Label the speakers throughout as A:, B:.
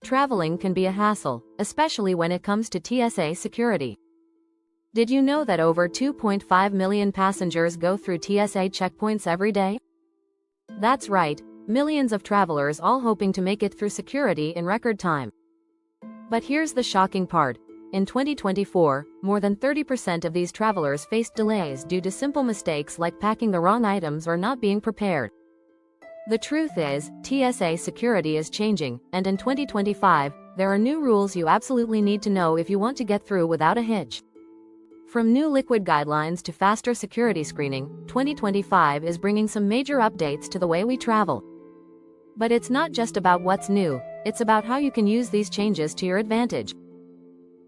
A: Traveling can be a hassle, especially when it comes to TSA security. Did you know that over 2.5 million passengers go through TSA checkpoints every day? That's right, millions of travelers all hoping to make it through security in record time. But here's the shocking part. In 2024, more than 30% of these travelers faced delays due to simple mistakes like packing the wrong items or not being prepared. The truth is, TSA security is changing, and in 2025, there are new rules you absolutely need to know if you want to get through without a hitch. From new liquid guidelines to faster security screening, 2025 is bringing some major updates to the way we travel. But it's not just about what's new, it's about how you can use these changes to your advantage.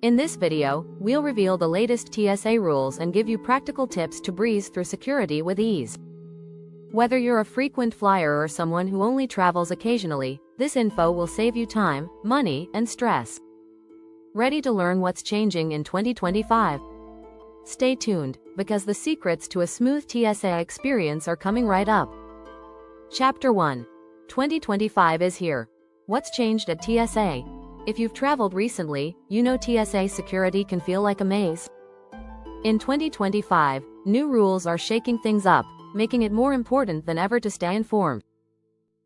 A: In this video, we'll reveal the latest TSA rules and give you practical tips to breeze through security with ease. Whether you're a frequent flyer or someone who only travels occasionally, this info will save you time, money, and stress. Ready to learn what's changing in 2025? Stay tuned, because the secrets to a smooth TSA experience are coming right up. Chapter 1. 2025 is here. What's changed at TSA? If you've traveled recently, you know TSA security can feel like a maze. In 2025, new rules are shaking things up, making it more important than ever to stay informed.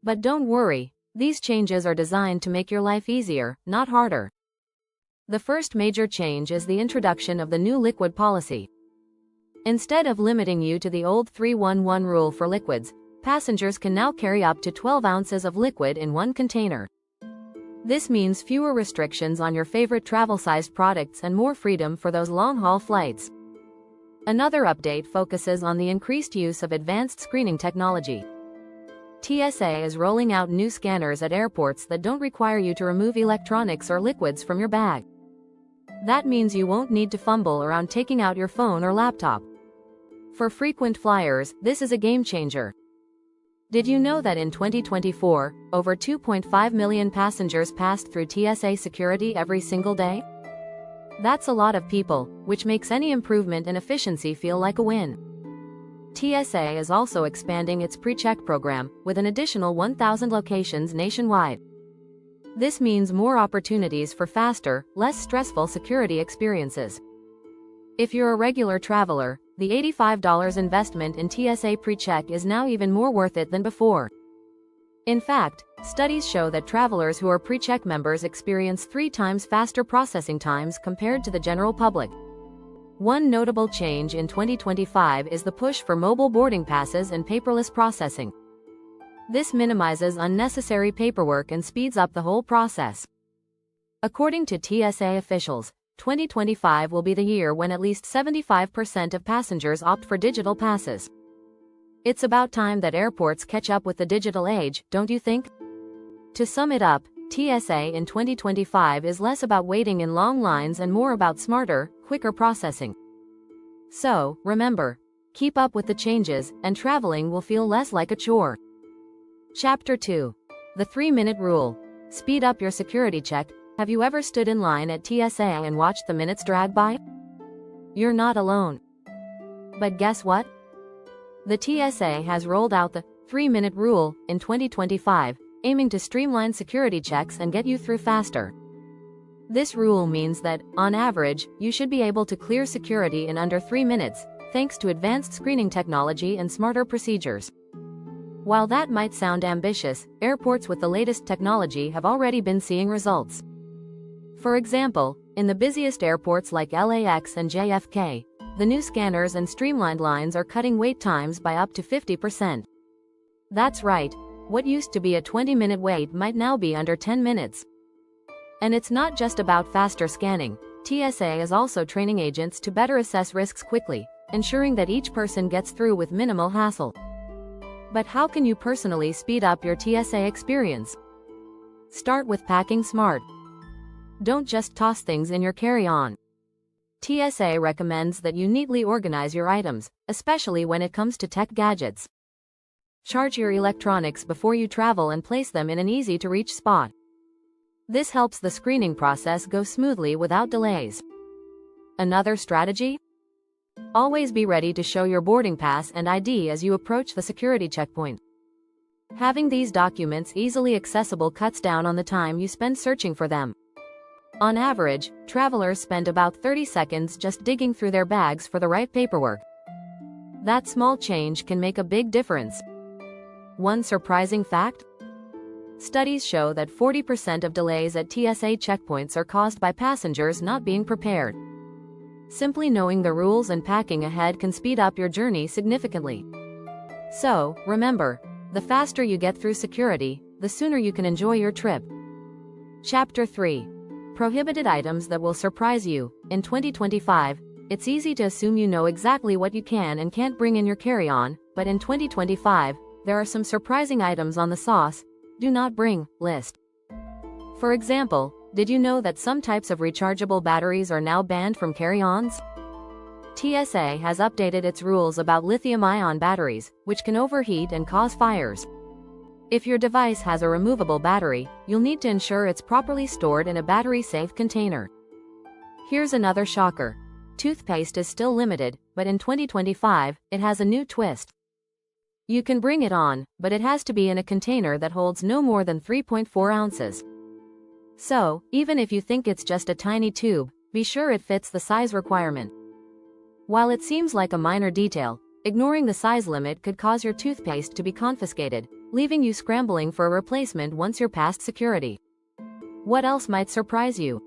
A: But don't worry, these changes are designed to make your life easier, not harder. The first major change is the introduction of the new liquid policy. Instead of limiting you to the old 311 rule for liquids, passengers can now carry up to 12 ounces of liquid in one container. This means fewer restrictions on your favorite travel-sized products and more freedom for those long-haul flights. Another update focuses on the increased use of advanced screening technology. TSA is rolling out new scanners at airports that don't require you to remove electronics or liquids from your bag. That means you won't need to fumble around taking out your phone or laptop. For frequent flyers, this is a game changer. Did you know that in 2024, over 2.5 million passengers passed through TSA security every single day? That's a lot of people, which makes any improvement in efficiency feel like a win. TSA is also expanding its pre-check program, with an additional 1,000 locations nationwide. This means more opportunities for faster, less stressful security experiences. If you're a regular traveler, the $85 investment in TSA pre-check is now even more worth it than before. In fact, studies show that travelers who are pre-check members experience 3 times faster processing times compared to the general public. One notable change in 2025 is the push for mobile boarding passes and paperless processing. This minimizes unnecessary paperwork and speeds up the whole process. According to TSA officials, 2025 will be the year when at least 75% of passengers opt for digital passes. It's about time that airports catch up with the digital age, don't you think? To sum it up, TSA in 2025 is less about waiting in long lines and more about smarter, quicker processing. So, remember, keep up with the changes, and traveling will feel less like a chore. Chapter 2. The 3-minute rule. Speed up your security check. Have you ever stood in line at TSA and watched the minutes drag by? You're not alone. But guess what? The TSA has rolled out the 3-minute rule in 2025, aiming to streamline security checks and get you through faster. This rule means that, on average, you should be able to clear security in under 3 minutes, thanks to advanced screening technology and smarter procedures. While that might sound ambitious, airports with the latest technology have already been seeing results. For example, in the busiest airports like LAX and JFK, the new scanners and streamlined lines are cutting wait times by up to 50%. That's right, what used to be a 20-minute wait might now be under 10 minutes. And it's not just about faster scanning. TSA is also training agents to better assess risks quickly, ensuring that each person gets through with minimal hassle. But how can you personally speed up your TSA experience? Start with packing smart. Don't just toss things in your carry-on. TSA recommends that you neatly organize your items, especially when it comes to tech gadgets. Charge your electronics before you travel and place them in an easy-to-reach spot. This helps the screening process go smoothly without delays. Another strategy? Always be ready to show your boarding pass and ID as you approach the security checkpoint. Having these documents easily accessible cuts down on the time you spend searching for them. On average, travelers spend about 30 seconds just digging through their bags for the right paperwork. That small change can make a big difference. One surprising fact? Studies show that 40% of delays at TSA checkpoints are caused by passengers not being prepared. Simply knowing the rules and packing ahead can speed up your journey significantly. So, remember, the faster you get through security, the sooner you can enjoy your trip. Chapter 3. Prohibited items that will surprise you. In 2025, it's easy to assume you know exactly what you can and can't bring in your carry-on, but in 2025, there are some surprising items on the sauce do not bring list. For example, did you know that some types of rechargeable batteries are now banned from carry-ons? TSA has updated its rules about lithium-ion batteries, which can overheat and cause fires. If your device has a removable battery, you'll need to ensure it's properly stored in a battery-safe container. Here's another shocker. Toothpaste is still limited, but in 2025, it has a new twist. You can bring it on, but it has to be in a container that holds no more than 3.4 ounces. So, even if you think it's just a tiny tube, be sure it fits the size requirement. While it seems like a minor detail, ignoring the size limit could cause your toothpaste to be confiscated, leaving you scrambling for a replacement once you're past security. What else might surprise you?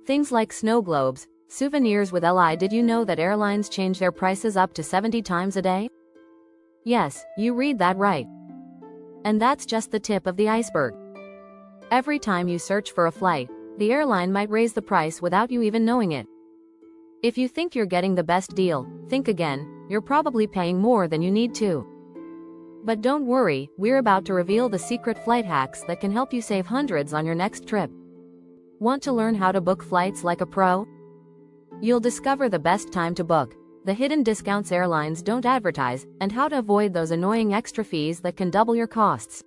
A: Things like snow globes, souvenirs with LI. Did you know that airlines change their prices up to 70 times a day? Yes, you read that right. And that's just the tip of the iceberg. Every time you search for a flight, the airline might raise the price without you even knowing it. If you think you're getting the best deal, think again, you're probably paying more than you need to. But don't worry, we're about to reveal the secret flight hacks that can help you save hundreds on your next trip. Want to learn how to book flights like a pro? You'll discover the best time to book, the hidden discounts airlines don't advertise, and how to avoid those annoying extra fees that can double your costs.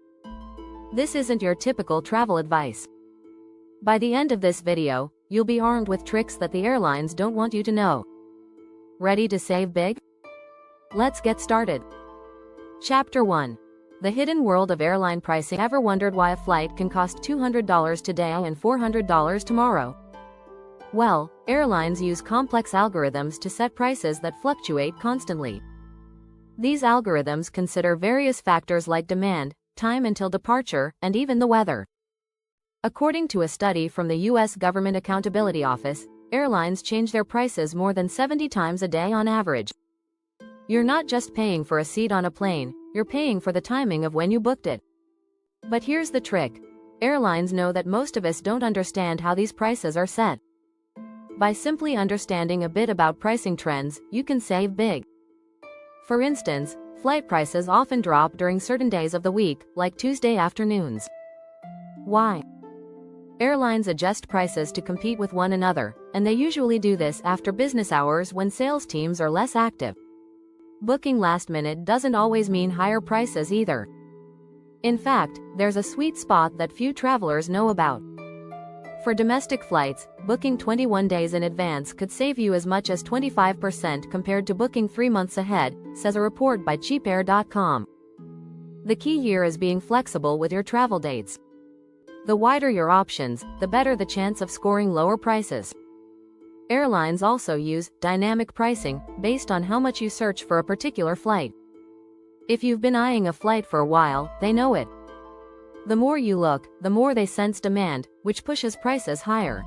A: This isn't your typical travel advice. By the end of this video, you'll be armed with tricks that the airlines don't want you to know. Ready to save big? Let's get started. Chapter 1. The hidden world of airline pricing. Ever wondered why a flight can cost $200 today and $400 tomorrow? Well, airlines use complex algorithms to set prices that fluctuate constantly. These algorithms consider various factors like demand, time until departure, and even the weather. According to a study from the U.S. Government Accountability Office, airlines change their prices more than 70 times a day on average. You're not just paying for a seat on a plane, you're paying for the timing of when you booked it. But here's the trick. Airlines know that most of us don't understand how these prices are set. By simply understanding a bit about pricing trends, you can save big. For instance, flight prices often drop during certain days of the week, like Tuesday afternoons. Why? Airlines adjust prices to compete with one another, and they usually do this after business hours when sales teams are less active. Booking last minute doesn't always mean higher prices either. In fact, there's a sweet spot that few travelers know about. For domestic flights, booking 21 days in advance could save you as much as 25% compared to booking 3 months ahead, says a report by cheapair.com. The key here is being flexible with your travel dates. The wider your options, the better the chance of scoring lower prices. Airlines also use dynamic pricing based on how much you search for a particular flight. If you've been eyeing a flight for a while, they know it. The more you look, the more they sense demand, which pushes prices higher.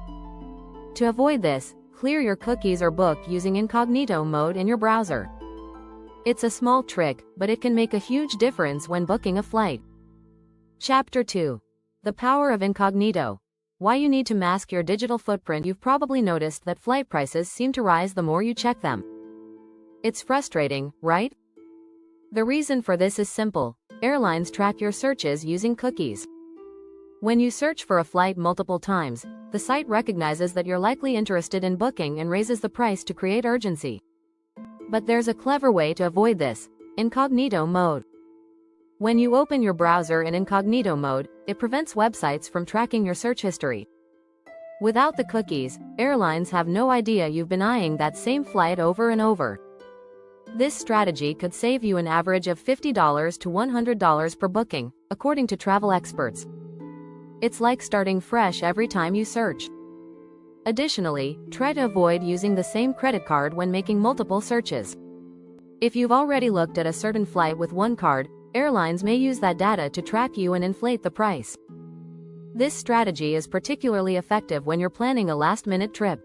A: To avoid this, clear your cookies or book using incognito mode in your browser. It's a small trick, but it can make a huge difference when booking a flight. Chapter 2. The power of incognito. Why you need to mask your digital footprint. You've probably noticed that flight prices seem to rise the more you check them. It's frustrating, right? The reason for this is simple. Airlines track your searches using cookies. When you search for a flight multiple times, the site recognizes that you're likely interested in booking and raises the price to create urgency. But there's a clever way to avoid this: incognito mode. When you open your browser in incognito mode, it prevents websites from tracking your search history. Without the cookies, airlines have no idea you've been eyeing that same flight over and over. This strategy could save you an average of $50 to $100 per booking, according to travel experts. It's like starting fresh every time you search. Additionally, try to avoid using the same credit card when making multiple searches. If you've already looked at a certain flight with one card, airlines may use that data to track you and inflate the price. This strategy is particularly effective when you're planning a last-minute trip.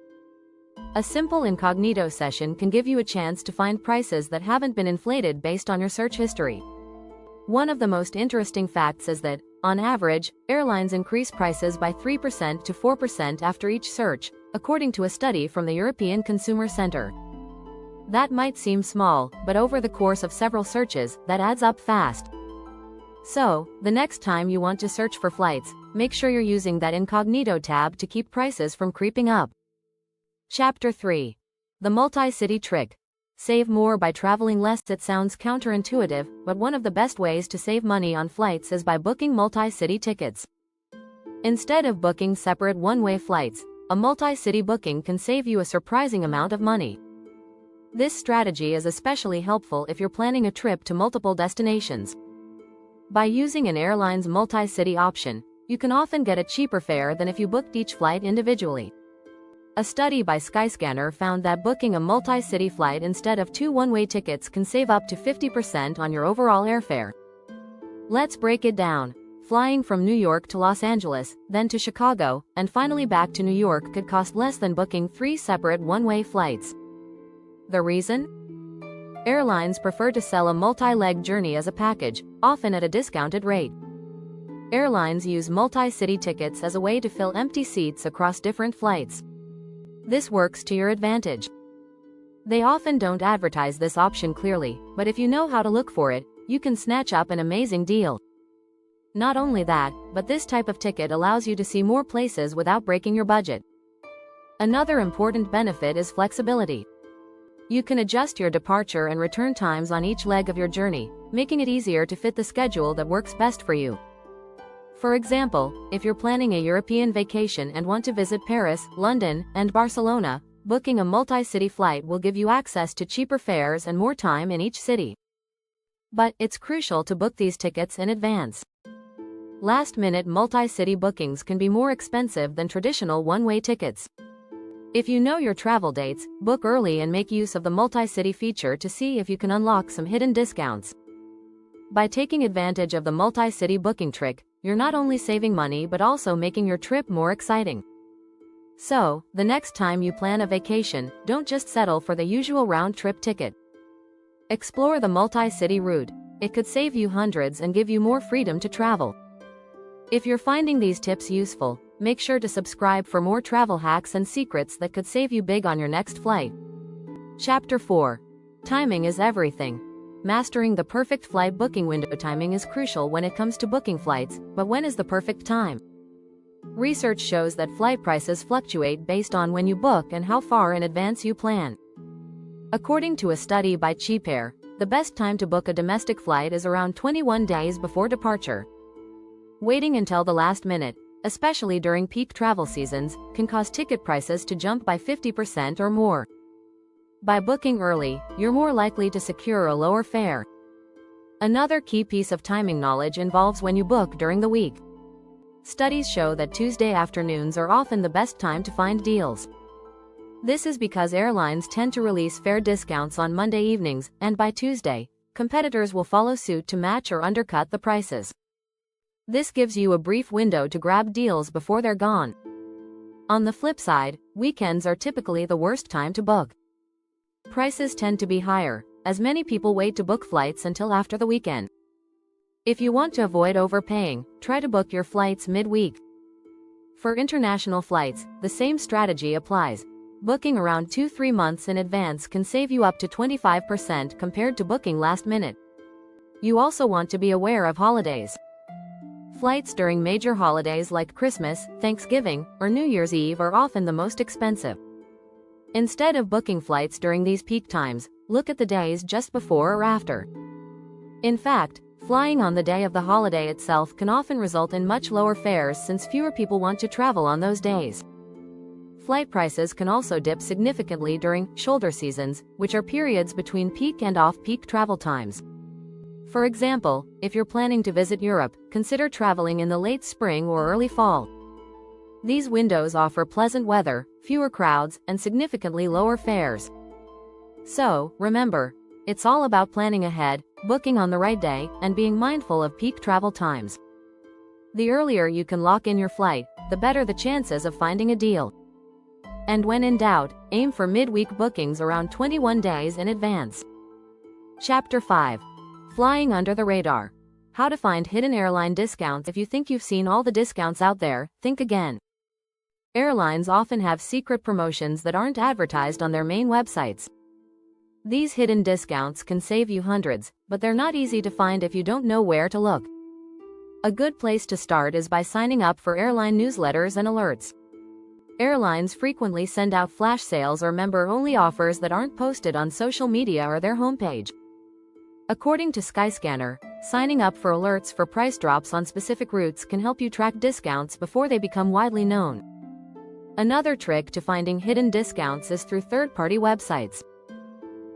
A: A simple incognito session can give you a chance to find prices that haven't been inflated based on your search history. One of the most interesting facts is that, on average, airlines increase prices by 3% to 4% after each search, according to a study from the European Consumer Center. That might seem small, but over the course of several searches, that adds up fast. So, the next time you want to search for flights, make sure you're using that incognito tab to keep prices from creeping up. Chapter 3. The Multi-City Trick. Save more by traveling less. It sounds counterintuitive, but one of the best ways to save money on flights is by booking multi-city tickets. Instead of booking separate one-way flights, a multi-city booking can save you a surprising amount of money. This strategy is especially helpful if you're planning a trip to multiple destinations. By using an airline's multi-city option, you can often get a cheaper fare than if you booked each flight individually. A study by Skyscanner found that booking a multi-city flight instead of two one-way tickets can save up to 50% on your overall airfare. Let's break it down. Flying from New York to Los Angeles, then to Chicago, and finally back to New York could cost less than booking 3 separate one-way flights. The reason? Airlines prefer to sell a multi-leg journey as a package, often at a discounted rate. Airlines use multi-city tickets as a way to fill empty seats across different flights. This works to your advantage. They often don't advertise this option clearly, but if you know how to look for it, you can snatch up an amazing deal. Not only that, but this type of ticket allows you to see more places without breaking your budget. Another important benefit is flexibility. You can adjust your departure and return times on each leg of your journey, making it easier to fit the schedule that works best for you. For example, if you're planning a European vacation and want to visit Paris, London, and Barcelona, booking a multi-city flight will give you access to cheaper fares and more time in each city. But it's crucial to book these tickets in advance. Last-minute multi-city bookings can be more expensive than traditional one-way tickets. If you know your travel dates, book early and make use of the multi-city feature to see if you can unlock some hidden discounts. By taking advantage of the multi-city booking trick, you're not only saving money but also making your trip more exciting. So, the next time you plan a vacation, don't just settle for the usual round-trip ticket. Explore the multi-city route. It could save you hundreds and give you more freedom to travel. If you're finding these tips useful, make sure to subscribe for more travel hacks and secrets that could save you big on your next flight. Chapter 4. Timing is everything. Mastering the perfect flight booking window. Timing is crucial when it comes to booking flights, but when is the perfect time? Research shows that flight prices fluctuate based on when you book and how far in advance you plan. According to a study by CheapAir, the best time to book a domestic flight is around 21 days before departure. Waiting until the last minute, especially during peak travel seasons, can cause ticket prices to jump by 50% or more. By booking early, you're more likely to secure a lower fare. Another key piece of timing knowledge involves when you book during the week. Studies show that Tuesday afternoons are often the best time to find deals. This is because airlines tend to release fare discounts on Monday evenings, and by Tuesday, competitors will follow suit to match or undercut the prices. This gives you a brief window to grab deals before they're gone. On the flip side, weekends are typically the worst time to book. Prices tend to be higher, as many people wait to book flights until after the weekend. If you want to avoid overpaying, try to book your flights mid-week. For international flights, the same strategy applies. Booking around 2-3 months in advance can save you up to 25% compared to booking last minute. You also want to be aware of holidays. Flights during major holidays like Christmas, Thanksgiving, or New Year's Eve are often the most expensive. Instead of booking flights during these peak times, look at the days just before or after. In fact, flying on the day of the holiday itself can often result in much lower fares since fewer people want to travel on those days. Flight prices can also dip significantly during shoulder seasons, which are periods between peak and off-peak travel times. For example, if you're planning to visit Europe, consider traveling in the late spring or early fall. These windows offer pleasant weather, fewer crowds, and significantly lower fares. So, remember, it's all about planning ahead, booking on the right day, and being mindful of peak travel times. The earlier you can lock in your flight, the better the chances of finding a deal. And when in doubt, aim for midweek bookings around 21 days in advance. Chapter 5. Flying under the radar. How to find hidden airline discounts. If you think you've seen all the discounts out there, think again. Airlines often have secret promotions that aren't advertised on their main websites. These hidden discounts can save you hundreds, but they're not easy to find if you don't know where to look. A good place to start is by signing up for airline newsletters and alerts. Airlines frequently send out flash sales or member-only offers that aren't posted on social media or their homepage. According to Skyscanner, signing up for alerts for price drops on specific routes can help you track discounts before they become widely known. Another trick to finding hidden discounts is through third-party websites.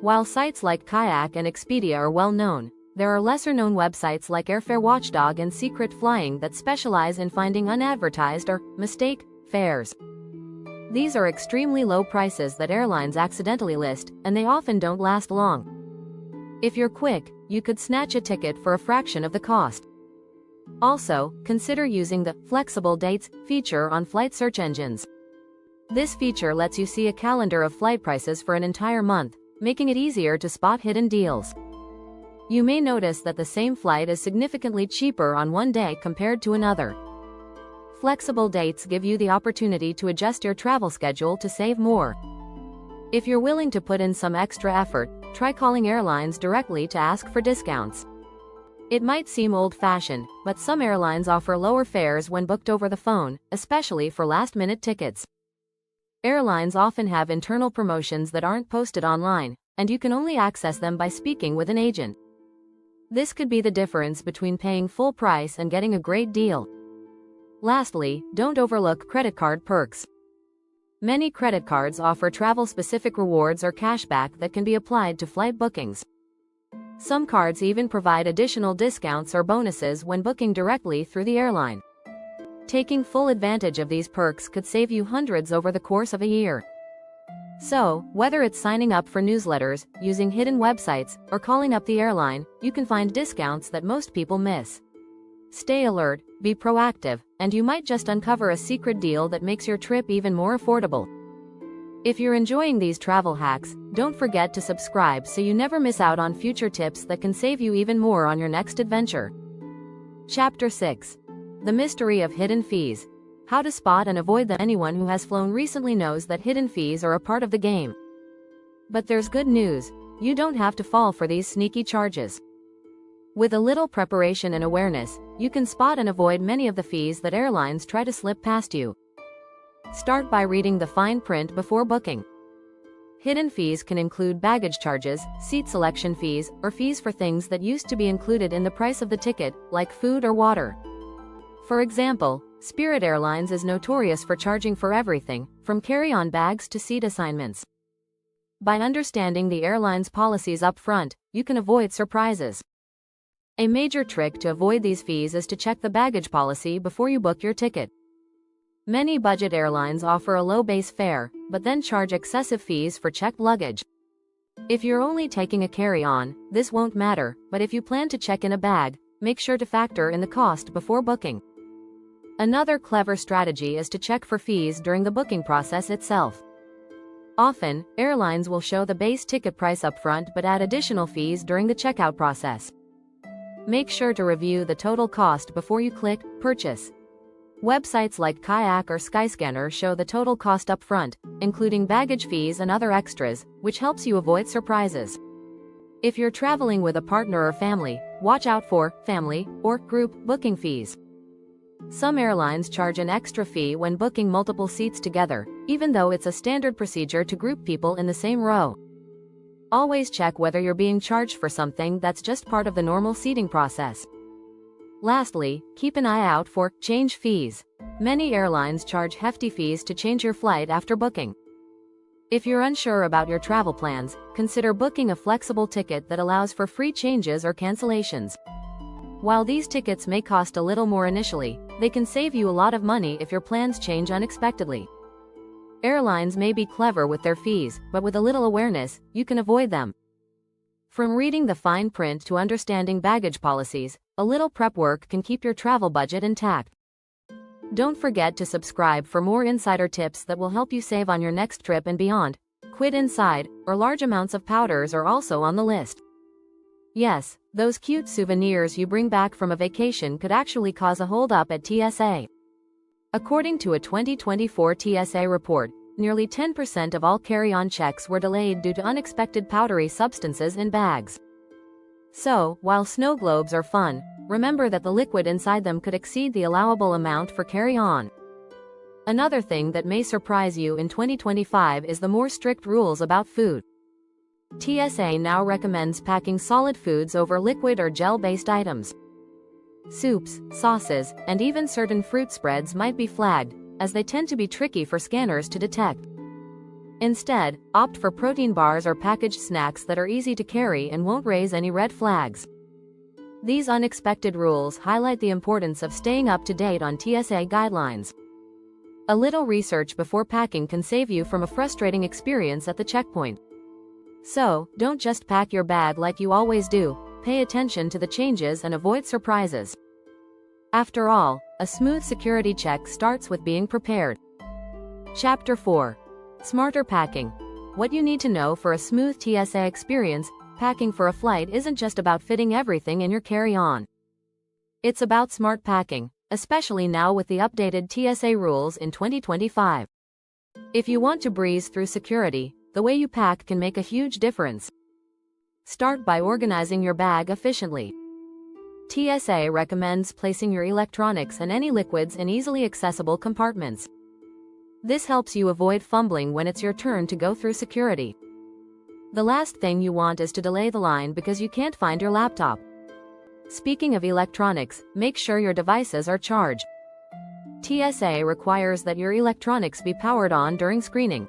A: While sites like Kayak and Expedia are well known, there are lesser-known websites like Airfare Watchdog and Secret Flying that specialize in finding unadvertised or mistake fares. These are extremely low prices that airlines accidentally list, and they often don't last long. If you're quick, you could snatch a ticket for a fraction of the cost. Also, consider using the Flexible Dates feature on flight search engines. This feature lets you see a calendar of flight prices for an entire month, making it easier to spot hidden deals. You may notice that the same flight is significantly cheaper on one day compared to another. Flexible dates give you the opportunity to adjust your travel schedule to save more. If you're willing to put in some extra effort, try calling airlines directly to ask for discounts. It might seem old-fashioned, but some airlines offer lower fares when booked over the phone, especially for last-minute tickets. Airlines often have internal promotions that aren't posted online, and you can only access them by speaking with an agent. This could be the difference between paying full price and getting a great deal. Lastly, don't overlook credit card perks. Many credit cards offer travel-specific rewards or cashback that can be applied to flight bookings. Some cards even provide additional discounts or bonuses when booking directly through the airline. Taking full advantage of these perks could save you hundreds over the course of a year. So, whether it's signing up for newsletters, using hidden websites, or calling up the airline, you can find discounts that most people miss. Stay alert, be proactive, and you might just uncover a secret deal that makes your trip even more affordable. If you're enjoying these travel hacks, don't forget to subscribe so you never miss out on future tips that can save you even more on your next adventure. Chapter 6. The Mystery of Hidden Fees. How to spot and avoid them. Anyone who has flown recently knows that hidden fees are a part of the game. But there's good news, you don't have to fall for these sneaky charges. With a little preparation and awareness, you can spot and avoid many of the fees that airlines try to slip past you. Start by reading the fine print before booking. Hidden fees can include baggage charges, seat selection fees, or fees for things that used to be included in the price of the ticket, like food or water. For example, Spirit Airlines is notorious for charging for everything, from carry-on bags to seat assignments. By understanding the airline's policies up front, you can avoid surprises. A major trick to avoid these fees is to check the baggage policy before you book your ticket. Many budget airlines offer a low base fare, but then charge excessive fees for checked luggage. If you're only taking a carry-on, this won't matter, but if you plan to check in a bag, make sure to factor in the cost before booking. Another clever strategy is to check for fees during the booking process itself. Often, airlines will show the base ticket price upfront but add additional fees during the checkout process. Make sure to review the total cost before you click Purchase. Websites like Kayak or Skyscanner show the total cost upfront, including baggage fees and other extras, which helps you avoid surprises. If you're traveling with a partner or family, watch out for family or group booking fees. Some airlines charge an extra fee when booking multiple seats together, even though it's a standard procedure to group people in the same row. Always check whether you're being charged for something that's just part of the normal seating process. Lastly, keep an eye out for change fees. Many airlines charge hefty fees to change your flight after booking. If you're unsure about your travel plans, consider booking a flexible ticket that allows for free changes or cancellations. While these tickets may cost a little more initially, they can save you a lot of money if your plans change unexpectedly. Airlines may be clever with their fees, but with a little awareness, you can avoid them. From reading the fine print to understanding baggage policies, a little prep work can keep your travel budget intact. Don't forget to subscribe for more insider tips that will help you save on your next trip and beyond. Quid inside, or large amounts of powders are also on the list. Yes, those cute souvenirs you bring back from a vacation could actually cause a hold-up at TSA. According to a 2024 TSA report, nearly 10% of all carry-on checks were delayed due to unexpected powdery substances in bags. So, while snow globes are fun, remember that the liquid inside them could exceed the allowable amount for carry-on. Another thing that may surprise you in 2025 is the more strict rules about food. TSA now recommends packing solid foods over liquid or gel-based items. Soups, sauces, and even certain fruit spreads might be flagged, as they tend to be tricky for scanners to detect. Instead, opt for protein bars or packaged snacks that are easy to carry and won't raise any red flags. These unexpected rules highlight the importance of staying up to date on TSA guidelines. A little research before packing can save you from a frustrating experience at the checkpoint. So, don't just pack your bag like you always do, pay attention to the changes and avoid surprises. After all, a smooth security check starts with being prepared. Chapter 4. Smarter Packing. What you need to know for a smooth TSA experience. Packing for a flight isn't just about fitting everything in your carry-on. It's about smart packing, especially now with the updated TSA rules in 2025. If you want to breeze through security, the way you pack can make a huge difference. Start by organizing your bag efficiently. TSA recommends placing your electronics and any liquids in easily accessible compartments. This helps you avoid fumbling when it's your turn to go through security. The last thing you want is to delay the line because you can't find your laptop. Speaking of electronics, make sure your devices are charged. TSA requires that your electronics be powered on during screening.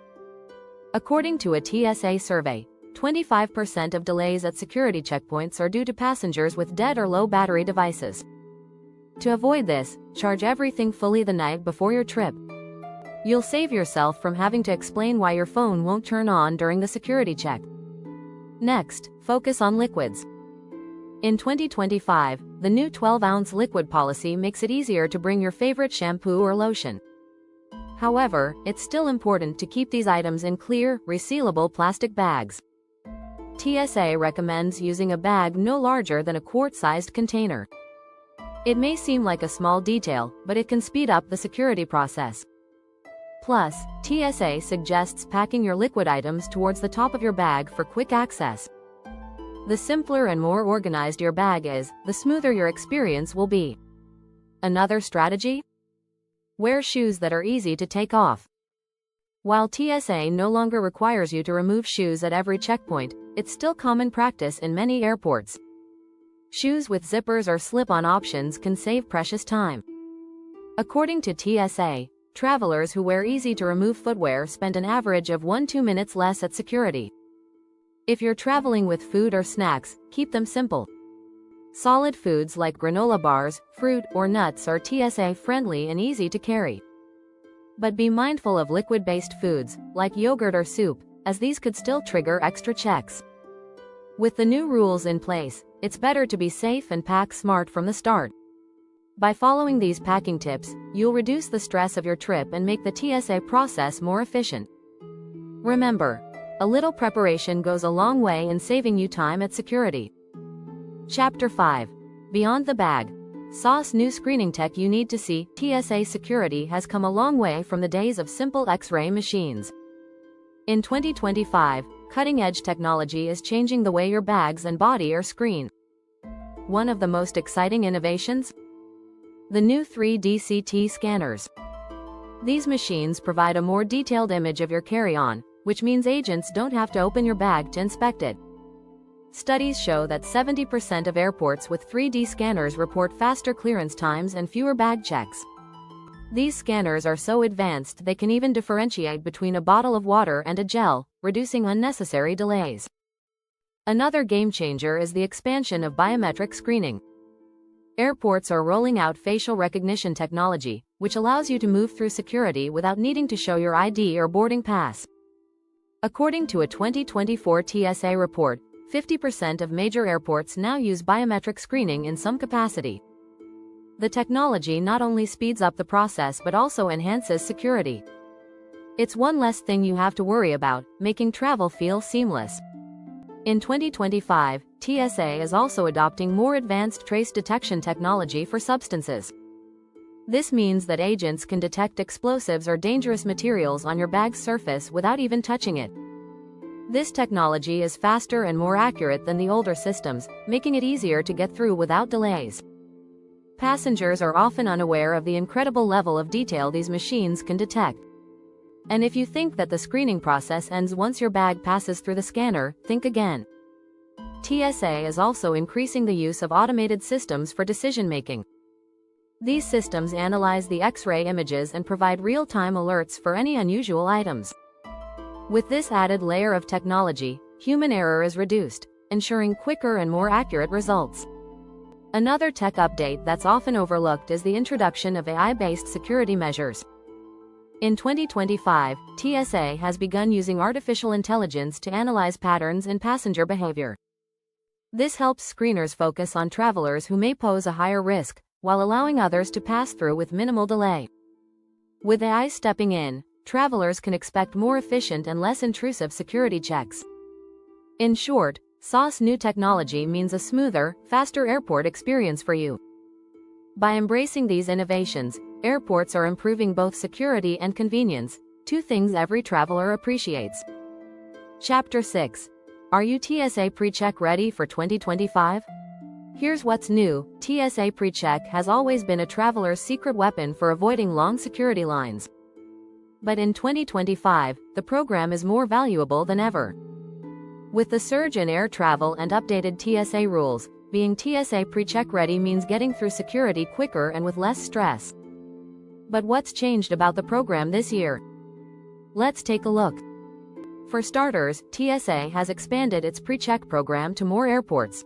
A: According to a TSA survey, 25% of delays at security checkpoints are due to passengers with dead or low battery devices. To avoid this, charge everything fully the night before your trip. You'll save yourself from having to explain why your phone won't turn on during the security check. Next, focus on liquids. In 2025, the new 12-ounce liquid policy makes it easier to bring your favorite shampoo or lotion. However, it's still important to keep these items in clear, resealable plastic bags. TSA recommends using a bag no larger than a quart-sized container. It may seem like a small detail, but it can speed up the security process. Plus, TSA suggests packing your liquid items towards the top of your bag for quick access. The simpler and more organized your bag is, the smoother your experience will be. Another strategy? Wear shoes that are easy to take off. While TSA no longer requires you to remove shoes at every checkpoint, it's still common practice in many airports. Shoes with zippers or slip-on options can save precious time. According to TSA, travelers who wear easy-to-remove footwear spend an average of 1–2 minutes less at security. If you're traveling with food or snacks, keep them simple. Solid foods like granola bars, fruit, or nuts are TSA-friendly and easy to carry. But be mindful of liquid-based foods, like yogurt or soup, as these could still trigger extra checks. With the new rules in place, it's better to be safe and pack smart from the start. By following these packing tips, you'll reduce the stress of your trip and make the TSA process more efficient. Remember, a little preparation goes a long way in saving you time at security. Chapter 5. Beyond the bag. SOS new screening tech you need to see. TSA security has come a long way from the days of simple X-ray machines. In 2025, cutting-edge technology is changing the way your bags and body are screened. One of the most exciting innovations? The new 3D CT scanners. These machines provide a more detailed image of your carry-on, which means agents don't have to open your bag to inspect it. Studies show that 70% of airports with 3D scanners report faster clearance times and fewer bag checks. These scanners are so advanced they can even differentiate between a bottle of water and a gel, reducing unnecessary delays. Another game changer is the expansion of biometric screening. Airports are rolling out facial recognition technology, which allows you to move through security without needing to show your ID or boarding pass. According to a 2024 TSA report, 50% of major airports now use biometric screening in some capacity. The technology not only speeds up the process but also enhances security. It's one less thing you have to worry about, making travel feel seamless. In 2025, TSA is also adopting more advanced trace detection technology for substances. This means that agents can detect explosives or dangerous materials on your bag's surface without even touching it. This technology is faster and more accurate than the older systems, making it easier to get through without delays. Passengers are often unaware of the incredible level of detail these machines can detect. And if you think that the screening process ends once your bag passes through the scanner, think again. TSA is also increasing the use of automated systems for decision-making. These systems analyze the X-ray images and provide real-time alerts for any unusual items. With this added layer of technology, human error is reduced, ensuring quicker and more accurate results. Another tech update that's often overlooked is the introduction of AI-based security measures. In 2025, TSA has begun using artificial intelligence to analyze patterns in passenger behavior. This helps screeners focus on travelers who may pose a higher risk, while allowing others to pass through with minimal delay. With AI stepping in, travelers can expect more efficient and less intrusive security checks. In short, TSA's new technology means a smoother, faster airport experience for you. By embracing these innovations, airports are improving both security and convenience, two things every traveler appreciates. Chapter 6. Are you TSA PreCheck ready for 2025? Here's what's new. TSA PreCheck has always been a traveler's secret weapon for avoiding long security lines. But in 2025, the program is more valuable than ever. With the surge in air travel and updated TSA rules, being TSA PreCheck ready means getting through security quicker and with less stress. But what's changed about the program this year? Let's take a look. For starters, TSA has expanded its PreCheck program to more airports.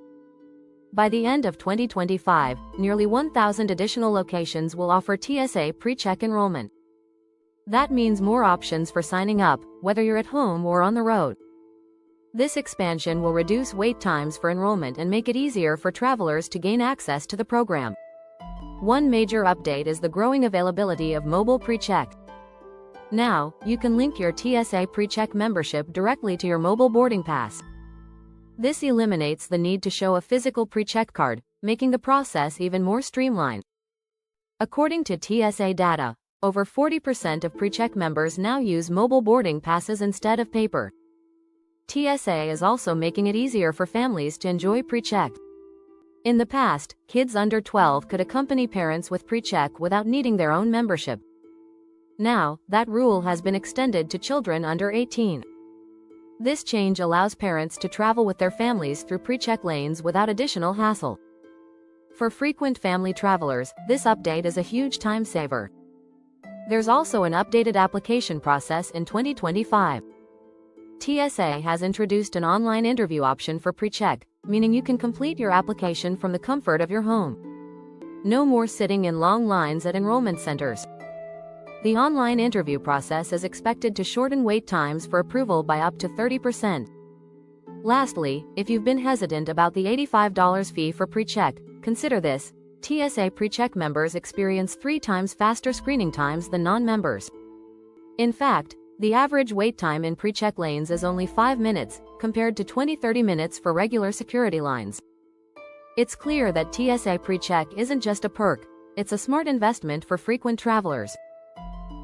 A: By the end of 2025, nearly 1,000 additional locations will offer TSA PreCheck enrollment. That means more options for signing up, whether you're at home or on the road. This expansion will reduce wait times for enrollment and make it easier for travelers to gain access to the program. One major update is the growing availability of mobile PreCheck. Now, you can link your TSA PreCheck membership directly to your mobile boarding pass. This eliminates the need to show a physical PreCheck card, making the process even more streamlined. According to TSA data, over 40% of PreCheck members now use mobile boarding passes instead of paper. TSA is also making it easier for families to enjoy PreCheck. In the past, kids under 12 could accompany parents with PreCheck without needing their own membership. Now, that rule has been extended to children under 18. This change allows parents to travel with their families through PreCheck lanes without additional hassle. For frequent family travelers, this update is a huge time saver. There's also an updated application process in 2025. TSA has introduced an online interview option for PreCheck, meaning you can complete your application from the comfort of your home. No more sitting in long lines at enrollment centers. The online interview process is expected to shorten wait times for approval by up to 30%. Lastly, if you've been hesitant about the $85 fee for PreCheck, consider this: TSA PreCheck members experience 3 times faster screening times than non-members. In fact, the average wait time in PreCheck lanes is only 5 minutes, compared to 20-30 minutes for regular security lines. It's clear that TSA PreCheck isn't just a perk, it's a smart investment for frequent travelers.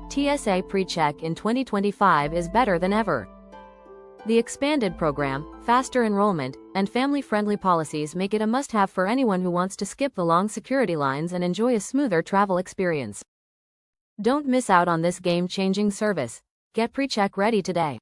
A: TSA PreCheck in 2025 is better than ever. The expanded program, faster enrollment, and family-friendly policies make it a must-have for anyone who wants to skip the long security lines and enjoy a smoother travel experience. Don't miss out on this game-changing service. Get PreCheck ready today.